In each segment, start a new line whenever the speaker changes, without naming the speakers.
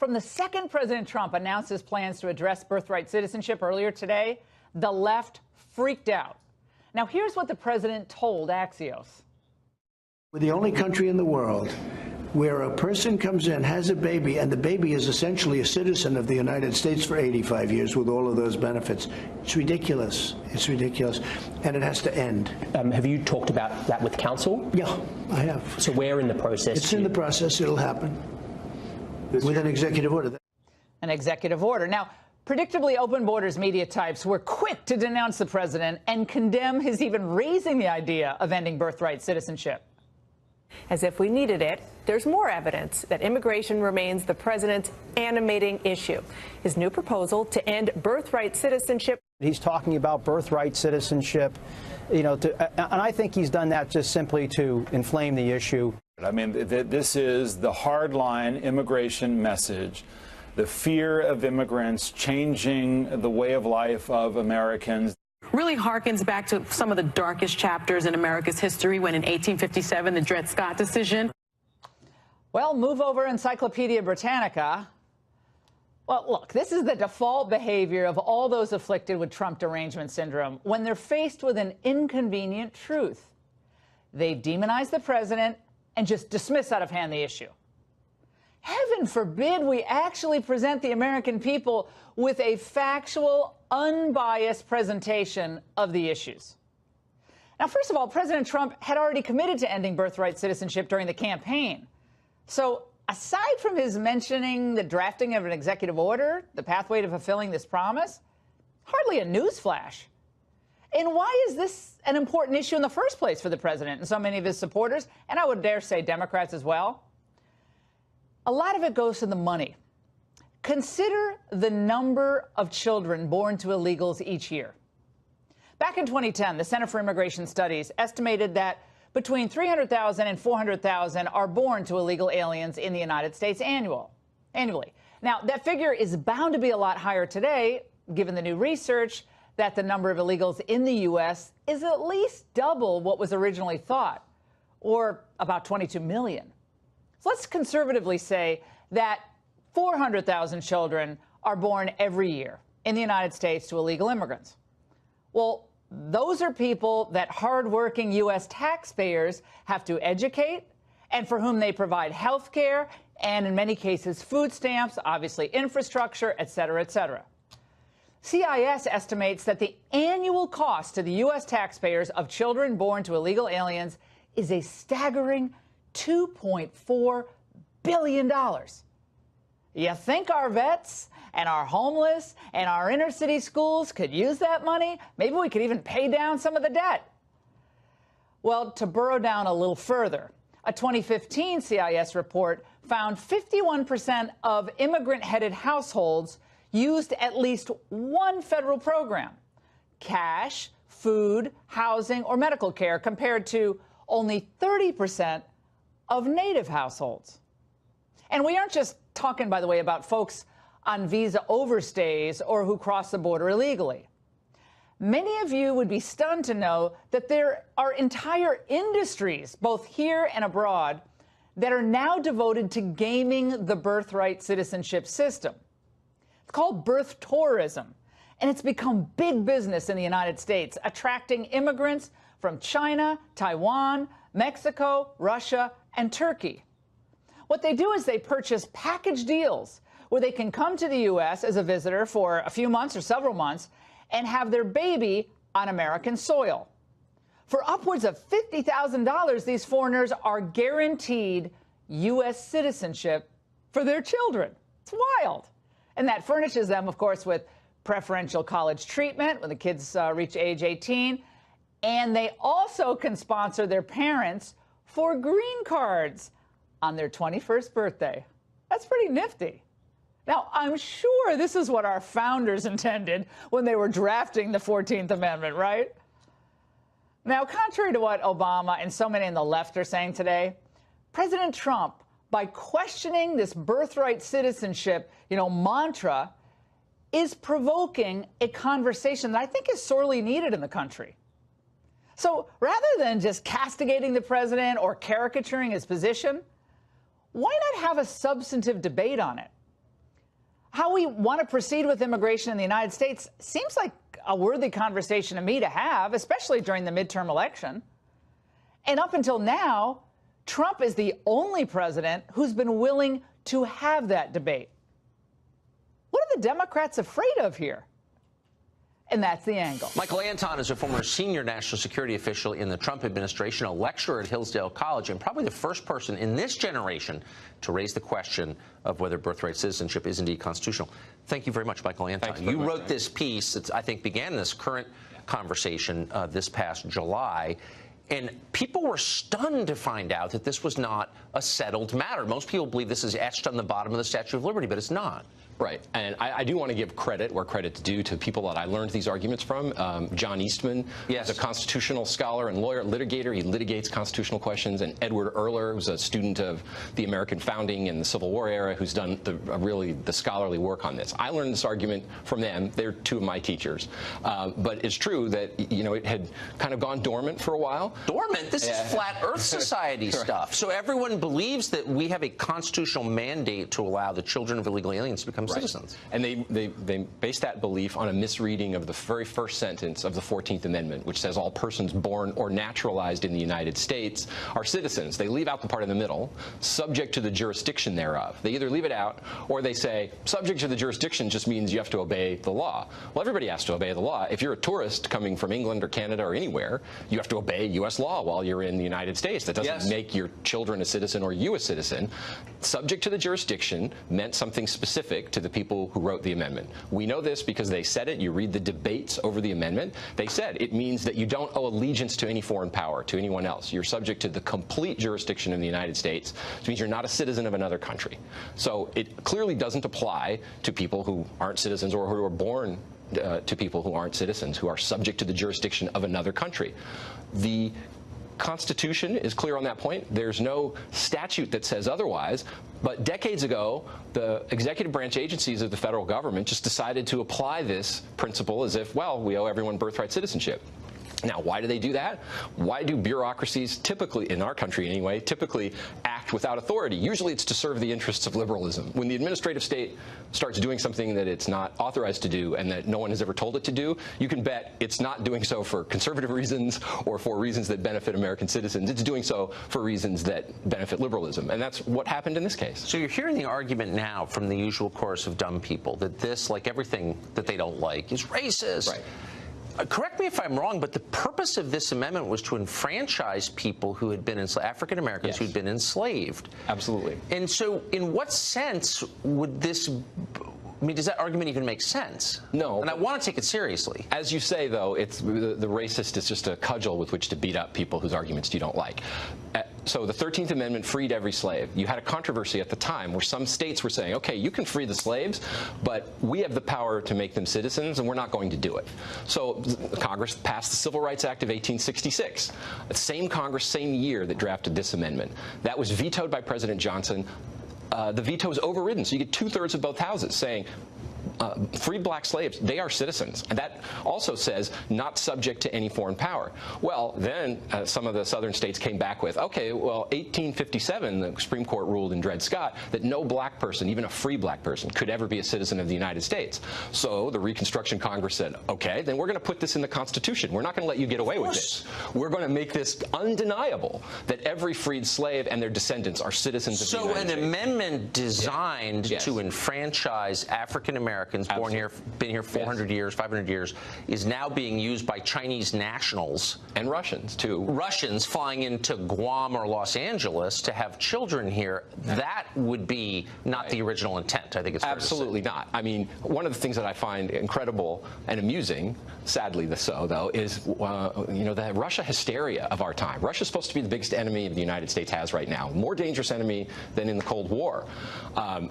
From the second President Trump announced his plans to address birthright citizenship earlier today, the left freaked out. Now, here's what the president told Axios.
We're the only country in the world where a person comes in, has a baby, and the baby is essentially a citizen of the United States for 85 years with all of those benefits. It's ridiculous. It's ridiculous. And it has to end.
Have you talked about that with council?
Yeah, I have.
So where in the process?
It's in the process. It'll happen with an executive order.
An executive order. Now, predictably, Open Borders media types were quick to denounce the president and condemn his even raising the idea of ending birthright citizenship.
As if we needed it, there's more evidence that immigration remains the president's animating issue. His new proposal to end birthright citizenship.
He's talking about birthright citizenship, and I think he's done that just simply to inflame the issue.
I mean, this is the hardline immigration message, the fear of immigrants changing the way of life of Americans.
Really harkens back to some of the darkest chapters in America's history when in 1857, the Dred Scott decision.
Well, move over Encyclopedia Britannica. Well, look, this is the default behavior of all those afflicted with Trump derangement syndrome when they're faced with an inconvenient truth. They demonize the president and just dismiss out of hand the issue. Heaven forbid we actually present the American people with a factual, unbiased presentation of the issues. Now, first of all, President Trump had already committed to ending birthright citizenship during the campaign. So aside from his mentioning the drafting of an executive order, the pathway to fulfilling this promise, hardly a newsflash. And why is this an important issue in the first place for the president and so many of his supporters, and I would dare say Democrats as well? A lot of it goes to the money. Consider the number of children born to illegals each year. Back in 2010, the Center for Immigration Studies estimated that between 300,000 and 400,000 are born to illegal aliens in the United States annually. Now, that figure is bound to be a lot higher today, given the new research that the number of illegals in the U.S. is at least double what was originally thought, or about 22 million. So let's conservatively say that 400,000 children are born every year in the United States to illegal immigrants. Well, those are people that hardworking U.S. taxpayers have to educate and for whom they provide health care and, in many cases, food stamps, obviously infrastructure, et cetera, et cetera. CIS estimates that the annual cost to the U.S. taxpayers of children born to illegal aliens is a staggering $2.4 billion. You think our vets and our homeless and our inner city schools could use that money? Maybe we could even pay down some of the debt. Well, to burrow down a little further, a 2015 CIS report found 51% of immigrant-headed households used at least one federal program: cash, food, housing, or medical care, compared to only 30% of native households. And we aren't just talking, by the way, about folks on visa overstays or who cross the border illegally. Many of you would be stunned to know that there are entire industries, both here and abroad, that are now devoted to gaming the birthright citizenship system. It's called birth tourism, and it's become big business in the United States, attracting immigrants from China, Taiwan, Mexico, Russia, and Turkey. What they do is they purchase package deals where they can come to the U.S. as a visitor for a few months or several months and have their baby on American soil. For upwards of $50,000, these foreigners are guaranteed U.S. citizenship for their children. It's wild. And that furnishes them, of course, with preferential college treatment when the kids reach age 18. And they also can sponsor their parents for green cards on their 21st birthday. That's pretty nifty. Now, I'm sure this is what our founders intended when they were drafting the 14th Amendment, right? Now, contrary to what Obama and so many on the left are saying today, President Trump, by questioning this birthright citizenship, mantra, is provoking a conversation that I think is sorely needed in the country. So rather than just castigating the president or caricaturing his position, why not have a substantive debate on it? how we want to proceed with immigration in the United States seems like a worthy conversation to me to have, especially during the midterm election. And up until now, Trump is the only president who's been willing to have that debate. What are the Democrats afraid of here? And that's the angle.
Michael Anton is a former senior national security official in the Trump administration, a lecturer at Hillsdale College, and probably the first person in this generation to raise the question of whether birthright citizenship is indeed constitutional. Thank you very much, Michael Anton. You wrote this piece that I think began this current conversation this past July. And people were stunned to find out that this was not a settled matter. Most people believe this is etched on the bottom of the Statue of Liberty, but it's not.
Right. And I do want to give credit where credit's due to people that I learned these arguments from. John Eastman is a constitutional scholar and lawyer, litigator. He litigates constitutional questions. And Edward Erler, who's a student of the American founding and the Civil War era, who's done really the scholarly work on this. I learned this argument from them. They're two of my teachers. But it's true that, you know, it had kind of gone dormant for a while.
Dormant? This is flat Earth Society stuff. So everyone believes that we have a constitutional mandate to allow the children of illegal aliens to become citizens.
And they base that belief on a misreading of the very first sentence of the 14th Amendment, which says all persons born or naturalized in the United States are citizens. They leave out the part in the middle, subject to the jurisdiction thereof. They either leave it out or they say subject to the jurisdiction just means you have to obey the law. Well, everybody has to obey the law. If you're a tourist coming from England or Canada or anywhere, you have to obey U.S. law while you're in the United States. That doesn't make your children a citizen or you a citizen. Subject to the jurisdiction meant something specific to the people who wrote the amendment. We know this because they said it. You read the debates over the amendment. They said it means that you don't owe allegiance to any foreign power, to anyone else. You're subject to the complete jurisdiction of the United States, which means you're not a citizen of another country. So it clearly doesn't apply to people who aren't citizens or who are born to people who aren't citizens, who are subject to the jurisdiction of another country. The Constitution is clear on that point. There's no statute that says otherwise. But decades ago, the executive branch agencies of the federal government just decided to apply this principle as if, well, we owe everyone birthright citizenship. Now, why do they do that? Why do bureaucracies typically, in our country anyway, typically act without authority? Usually it's to serve the interests of liberalism. When the administrative state starts doing something that it's not authorized to do and that no one has ever told it to do, you can bet it's not doing so for conservative reasons or for reasons that benefit American citizens. It's doing so for reasons that benefit liberalism. And that's what happened in this case.
So you're hearing the argument now from the usual chorus of dumb people that this, like everything that they don't like, is racist.
Right.
Correct me if I'm wrong, but the purpose of this amendment was to enfranchise people who had been African Americans who'd been enslaved.
Absolutely.
And so in what sense would this, I mean, does that argument even make sense?
No.
And I want to take it seriously.
As you say, though, it's the racist is just a cudgel with which to beat up people whose arguments you don't like. So the 13th Amendment freed every slave. You had a controversy at the time where some states were saying, okay, you can free the slaves, but we have the power to make them citizens, and we're not going to do it. So Congress passed the Civil Rights Act of 1866. The same Congress, same year that drafted this amendment. That was vetoed by President Johnson. The veto was overridden, so you get 2/3 of both houses saying, freed black slaves, they are citizens. And that also says not subject to any foreign power. Well, then some of the southern states came back with, okay, well, 1857, the Supreme Court ruled in Dred Scott that no black person, even a free black person, could ever be a citizen of the United States. So the Reconstruction Congress said, okay, then we're going to put this in the Constitution. We're not going to let you get away with this. We're going to make this undeniable that every freed slave and their descendants are citizens of the United States.
So an amendment designed to enfranchise African Americans born here, been here 400 years, 500 years, is now being used by Chinese nationals.
And Russians, too.
Russians flying into Guam or Los Angeles to have children here. That would be not the original intent, I think it's fair to say.
Absolutely not. I mean, one of the things that I find incredible and amusing, sadly so, though, is, you know, the Russia hysteria of our time. Russia's supposed to be the biggest enemy the United States has right now, more dangerous enemy than in the Cold War.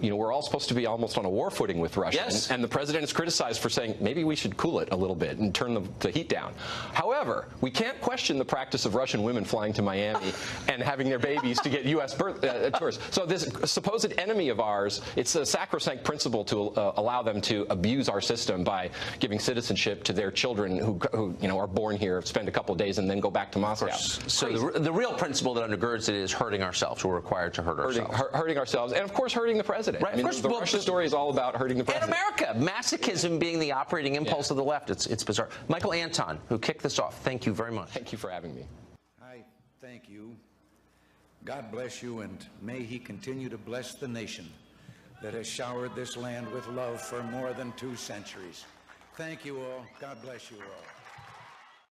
You know, we're all supposed to be almost on a war footing with Russia.
Yes.
Yes. And the president is criticized for saying maybe we should cool it a little bit and turn the heat down. However, we can't question the practice of Russian women flying to Miami and having their babies to get U.S. birth tours. So this supposed enemy of ours, it's a sacrosanct principle to allow them to abuse our system by giving citizenship to their children who are born here, spend a couple of days, and then go back to Moscow.
So the real principle that undergirds it is hurting ourselves. We're required to hurt ourselves.
Hurting ourselves, and of course hurting the president.
Right.
I mean, the Russia story is all about hurting the president.
And America, masochism being the operating impulse of the left. It's bizarre. Michael Anton, who kicked this off, thank you very much.
Thank you for having me.
I thank you. God bless you, and may he continue to bless the nation that has showered this land with love for more than 2 centuries. Thank you all. God bless you all.